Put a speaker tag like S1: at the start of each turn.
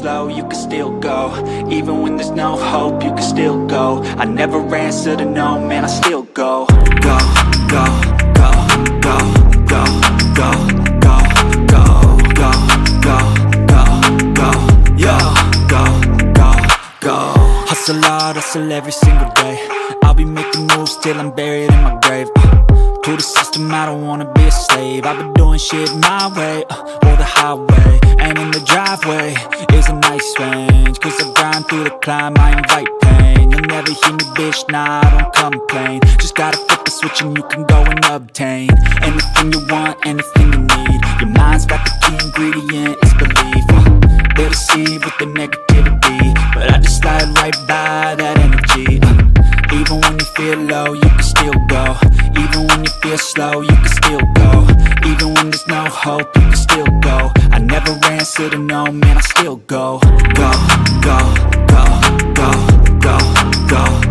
S1: slow, you can still go. Even when there's no hope, you can still go. I never answer to no, man, I still go. Go, go, go, go, go, go, go, go, go, go, go, go, yo, go, go, go. Hustle hard, hustle every single day. I'll be making moves till I'm buried in my grave. To the system, I don't wanna be a slave. I've been doing shit my way, or the highway. And in the driveway is a nice range. Cause I grind through the climb, I invite pain. You'll never hear me, bitch, nah, I don't complain. Just gotta flip the switch and you can go and obtain anything you want, anything you need. Your mind's got the key ingredient, it's belief. They deceive with the negativity, but I just slide right by that energy. Even when you feel low, you can still go. Even when you feel slow, you can still go. Even when there's no hope, you can still go. I never answer to no, man, I still go. Go, go, go, go, go, go.